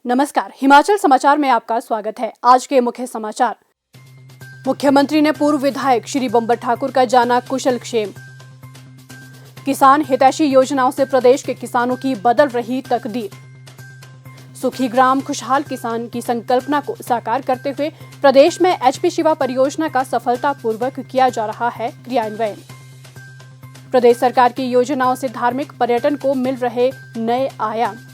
नमस्कार, हिमाचल समाचार में आपका स्वागत है। आज के मुख्य समाचार। मुख्यमंत्री ने पूर्व विधायक श्री बंबर ठाकुर का जाना कुशलक्षेम। किसान हितैषी योजनाओं से प्रदेश के किसानों की बदल रही तकदीर। सुखी ग्राम खुशहाल किसान की संकल्पना को साकार करते हुए प्रदेश में एचपी शिवा परियोजना का सफलतापूर्वक किया जा रहा है क्रियान्वयन। प्रदेश सरकार की योजनाओं से धार्मिक पर्यटन को मिल रहे नए आयाम।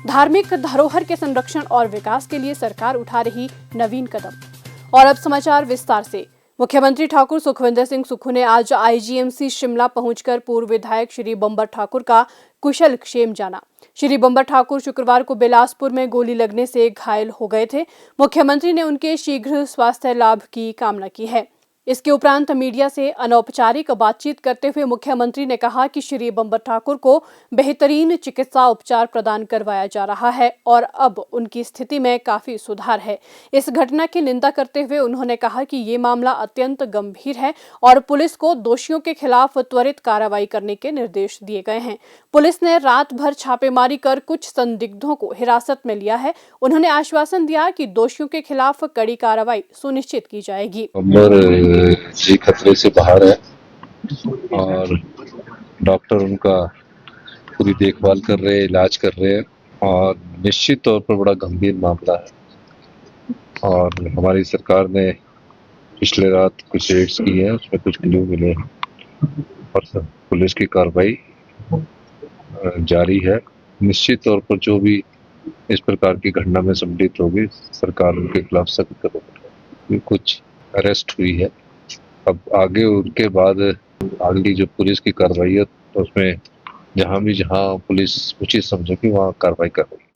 धार्मिक धरोहर के संरक्षण और विकास के लिए सरकार उठा रही नवीन कदम। और अब समाचार विस्तार से। मुख्यमंत्री ठाकुर सुखविंदर सिंह सुक्खू ने आज आईजीएमसी शिमला पहुंचकर पूर्व विधायक श्री बंबर ठाकुर का कुशलक्षेम जाना। श्री बंबर ठाकुर शुक्रवार को बिलासपुर में गोली लगने से घायल हो गए थे। मुख्यमंत्री ने उनके शीघ्र स्वास्थ्य लाभ की कामना की है। इसके उपरांत मीडिया से अनौपचारिक बातचीत करते हुए मुख्यमंत्री ने कहा कि श्री बंबर ठाकुर को बेहतरीन चिकित्सा उपचार प्रदान करवाया जा रहा है और अब उनकी स्थिति में काफी सुधार है। इस घटना की निंदा करते हुए उन्होंने कहा कि ये मामला अत्यंत गंभीर है और पुलिस को दोषियों के खिलाफ त्वरित कार्रवाई करने के निर्देश दिए गए हैं। पुलिस ने रात भर छापेमारी कर कुछ संदिग्धों को हिरासत में लिया है। उन्होंने आश्वासन दिया कि दोषियों के खिलाफ कड़ी कार्रवाई सुनिश्चित की जाएगी। जी खतरे से बाहर है और डॉक्टर उनका पूरी देखभाल कर रहे हैं, इलाज कर रहे हैं और निश्चित तौर पर बड़ा गंभीर मामला है। और हमारी सरकार ने पिछले रात कुछ रेड्स की है, उसमें कुछ क्लू मिले हैं और पुलिस की कार्रवाई जारी है। निश्चित तौर पर जो भी इस प्रकार की घटना में सम्मिलित होगी, सरकार उनके खिलाफ सख्त कदम उठाएगी। कुछ अरेस्ट हुई है, अब आगे उनके बाद अगली जो पुलिस की कार्रवाई है तो उसमें जहां पुलिस उचित समझेगी वहां कार्रवाई करेगी।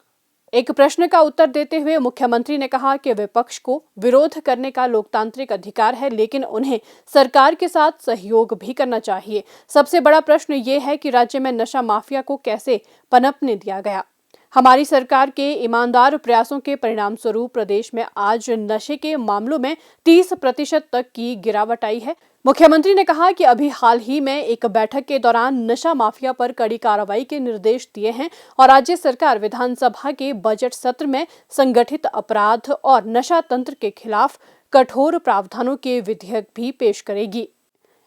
एक प्रश्न का उत्तर देते हुए मुख्यमंत्री ने कहा कि विपक्ष को विरोध करने का लोकतांत्रिक अधिकार है, लेकिन उन्हें सरकार के साथ सहयोग भी करना चाहिए। सबसे बड़ा प्रश्न ये है कि राज्य में नशा माफिया को कैसे पनपने दिया गया। हमारी सरकार के ईमानदार प्रयासों के परिणाम स्वरूप प्रदेश में आज नशे के मामलों में 30% तक की गिरावट आई है। मुख्यमंत्री ने कहा कि अभी हाल ही में एक बैठक के दौरान नशा माफिया पर कड़ी कार्रवाई के निर्देश दिए हैं और राज्य सरकार विधानसभा के बजट सत्र में संगठित अपराध और नशा तंत्र के खिलाफ कठोर प्रावधानों के विधेयक भी पेश करेगी।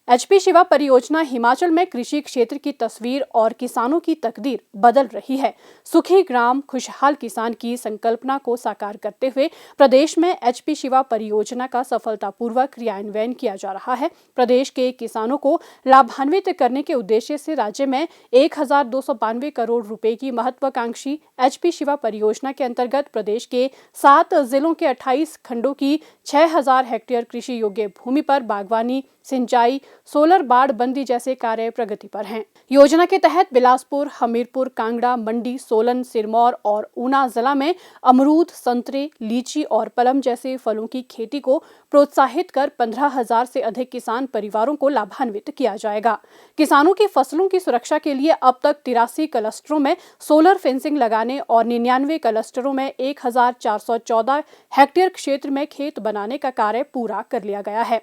एचपी शिवा परियोजना हिमाचल में कृषि क्षेत्र की तस्वीर और किसानों की तकदीर बदल रही है। सुखी ग्राम खुशहाल किसान की संकल्पना को साकार करते हुए प्रदेश में एचपी शिवा परियोजना का सफलतापूर्वक क्रियान्वयन किया जा रहा है। प्रदेश के किसानों को लाभान्वित करने के उद्देश्य से राज्य में 1292 करोड़ रुपए की महत्वाकांक्षी एचपी शिवा परियोजना के अंतर्गत प्रदेश के 7 जिलों के 28 खंडों की 6000 हेक्टेयर कृषि योग्य भूमि पर बागवानी, सिंचाई, सोलर बाढ़ बंदी जैसे कार्य प्रगति पर हैं। योजना के तहत बिलासपुर, हमीरपुर, कांगड़ा, मंडी, सोलन, सिरमौर और ऊना जिला में अमरूद, संतरे, लीची और पलम जैसे फलों की खेती को प्रोत्साहित कर 15,000 से अधिक किसान परिवारों को लाभान्वित किया जाएगा। किसानों की फसलों की सुरक्षा के लिए अब तक 83 क्लस्टरों में सोलर फेंसिंग लगाने और 99 क्लस्टरों में 1414 हेक्टेयर क्षेत्र में खेत बनाने का कार्य पूरा कर लिया गया है।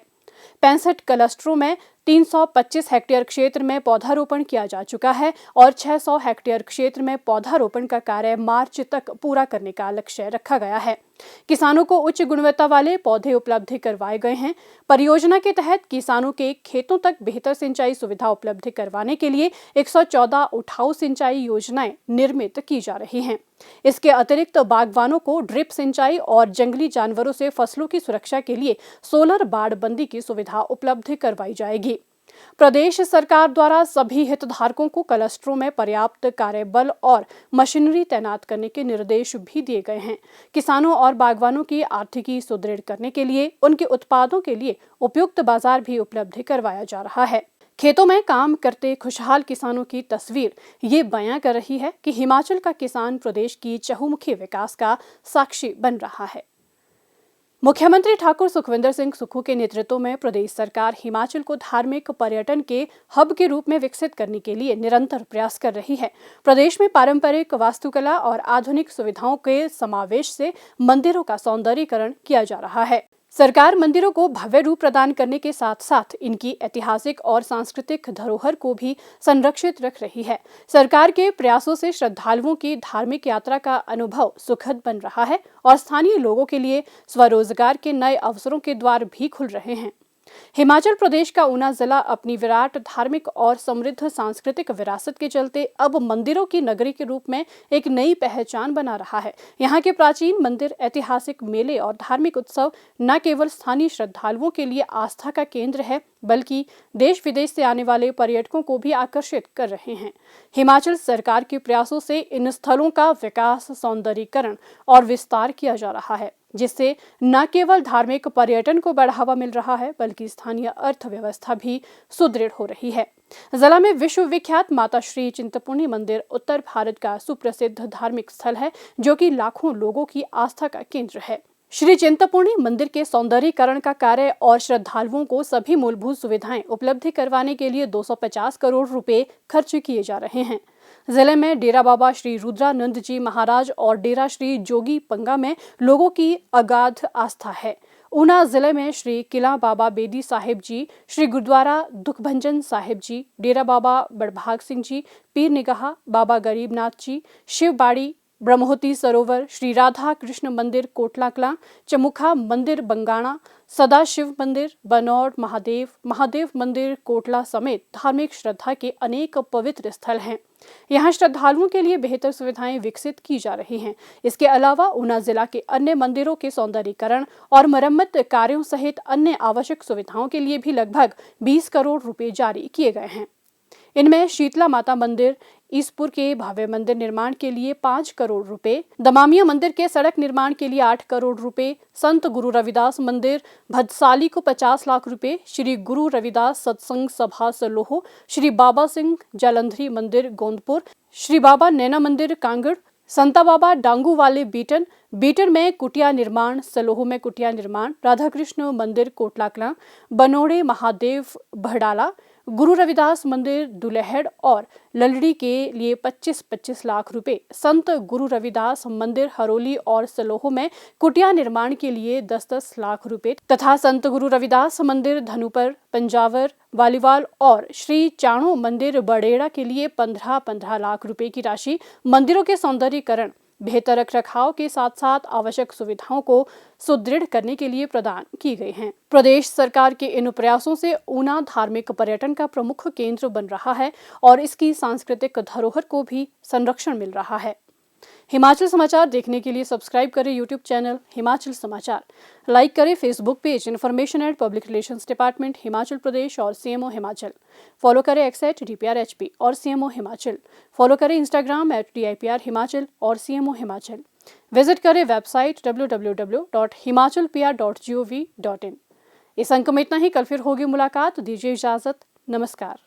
65 क्लस्टरों में 325 हेक्टेयर क्षेत्र में पौधारोपण किया जा चुका है और 600 हेक्टेयर क्षेत्र में पौधारोपण का कार्य मार्च तक पूरा करने का लक्ष्य रखा गया है। किसानों को उच्च गुणवत्ता वाले पौधे उपलब्ध करवाए गए हैं। परियोजना के तहत किसानों के खेतों तक बेहतर सिंचाई सुविधा उपलब्ध करवाने के लिए 114 उठाऊ सिंचाई योजनाएं निर्मित की जा रही हैं। इसके अतिरिक्त बागवानों को ड्रिप सिंचाई और जंगली जानवरों से फसलों की सुरक्षा के लिए सोलर बाढ़ बंदी की सुविधा उपलब्ध करवाई जाएगी। प्रदेश सरकार द्वारा सभी हितधारकों को क्लस्टरों में पर्याप्त कार्यबल और मशीनरी तैनात करने के निर्देश भी दिए गए हैं। किसानों और बागवानों की आर्थिकी सुदृढ़ करने के लिए उनके उत्पादों के लिए उपयुक्त बाजार भी उपलब्ध करवाया जा रहा है। खेतों में काम करते खुशहाल किसानों की तस्वीर ये बयां कर रही है कि हिमाचल का किसान प्रदेश की चहुमुखी विकास का साक्षी बन रहा है। मुख्यमंत्री ठाकुर सुखविंदर सिंह सुक्खू के नेतृत्व में प्रदेश सरकार हिमाचल को धार्मिक पर्यटन के हब के रूप में विकसित करने के लिए निरंतर प्रयास कर रही है। प्रदेश में पारंपरिक वास्तुकला और आधुनिक सुविधाओं के समावेश से मंदिरों का सौंदर्यीकरण किया जा रहा है। सरकार मंदिरों को भव्य रूप प्रदान करने के साथ साथ इनकी ऐतिहासिक और सांस्कृतिक धरोहर को भी संरक्षित रख रही है। सरकार के प्रयासों से श्रद्धालुओं की धार्मिक यात्रा का अनुभव सुखद बन रहा है और स्थानीय लोगों के लिए स्वरोजगार के नए अवसरों के द्वार भी खुल रहे हैं। हिमाचल प्रदेश का ऊना जिला अपनी विराट धार्मिक और समृद्ध सांस्कृतिक विरासत के चलते अब मंदिरों की नगरी के रूप में एक नई पहचान बना रहा है। यहाँ के प्राचीन मंदिर, ऐतिहासिक मेले और धार्मिक उत्सव न केवल स्थानीय श्रद्धालुओं के लिए आस्था का केंद्र है, बल्कि देश विदेश से आने वाले पर्यटकों को भी आकर्षित कर रहे हैं। हिमाचल सरकार के प्रयासों से इन स्थलों का विकास, सौंदर्यीकरण और विस्तार किया जा रहा है, जिससे न केवल धार्मिक पर्यटन को बढ़ावा मिल रहा है, बल्कि स्थानीय अर्थव्यवस्था भी सुदृढ़ हो रही है। जिला में विश्व विख्यात माता श्री चिंतपूर्णी मंदिर उत्तर भारत का सुप्रसिद्ध धार्मिक स्थल है, जो कि लाखों लोगों की आस्था का केंद्र है। श्री चिंतपूर्णी मंदिर के सौंदर्यीकरण का कार्य और श्रद्धालुओं को सभी मूलभूत सुविधाएं उपलब्ध करवाने के लिए 250 करोड़ रुपए खर्च किए जा रहे हैं। जिले में डेरा बाबा श्री रुद्रानंद जी महाराज और डेरा श्री जोगी पंगा में लोगों की अगाध आस्था है। ऊना जिले में श्री किला बाबा बेदी साहिब जी, श्री गुरुद्वारा दुखभंजन साहिब जी, डेरा बाबा बड़भाग सिंह जी, पीर निगाह बाबा गरीबनाथ जी, शिवबाड़ी ब्रह्मोती सरोवर, श्री राधा कृष्ण मंदिर कोटला कलां, चमुखा मंदिर बंगाणा, सदाशिव मंदिर बनौर, महादेव मंदिर कोटला समेत धार्मिक श्रद्धा के अनेक पवित्र स्थल हैं। यहाँ श्रद्धालुओं के लिए बेहतर सुविधाएं विकसित की जा रही हैं। इसके अलावा ऊना जिला के अन्य मंदिरों के सौंदर्यीकरण और मरम्मत कार्यों सहित अन्य आवश्यक सुविधाओं के लिए भी लगभग 20 करोड़ रुपए जारी किए गए हैं। इनमें शीतला माता मंदिर ईसपुर के भव्य मंदिर निर्माण के लिए 5 करोड़ रुपए, दमामिया मंदिर के सड़क निर्माण के लिए 8 करोड़ रुपए, संत गुरु रविदास मंदिर भदसाली को 50 लाख रुपए, श्री गुरु रविदास सत्संग सभा सलोह, श्री बाबा सिंह जालंधरी मंदिर गोंदपुर, श्री बाबा नैना मंदिर कांगड़, संता बाबा डांगू वाले बीटन में कुटिया निर्माण, सलोह में कुटिया निर्माण, राधा कृष्ण मंदिर कोटला कलां, बनोड़े महादेव भड़ाला, गुरु रविदास मंदिर दुलहेड़ और ललड़ी के लिए 25-25 लाख रुपए, संत गुरु रविदास मंदिर हरोली और सलोह में कुटिया निर्माण के लिए 10-10 लाख रुपए तथा संत गुरु रविदास मंदिर धनुपर, पंजावर, वालीवाल और श्री चाणो मंदिर बड़ेड़ा के लिए 15-15 लाख रुपए की राशि मंदिरों के सौंदर्यीकरण, बेहतर रखरखाव के साथ साथ आवश्यक सुविधाओं को सुदृढ़ करने के लिए प्रदान की गई हैं। प्रदेश सरकार के इन प्रयासों से ऊना धार्मिक पर्यटन का प्रमुख केंद्र बन रहा है और इसकी सांस्कृतिक धरोहर को भी संरक्षण मिल रहा है। हिमाचल समाचार देखने के लिए सब्सक्राइब करें यूट्यूब चैनल हिमाचल समाचार, लाइक करें Facebook page information and public relations department Himachal Pradesh और सीएमओ हिमाचल, फॉलो करें @DPRHP और सीएमओ हिमाचल, फॉलो करें इंस्टाग्राम @DIPR हिमाचल और सीएमओ हिमाचल, विजिट करें वेबसाइट www.himachalpr.gov.in। इस अंक में इतना ही, कल फिर होगी मुलाकात, दीजिए इजाजत, नमस्कार।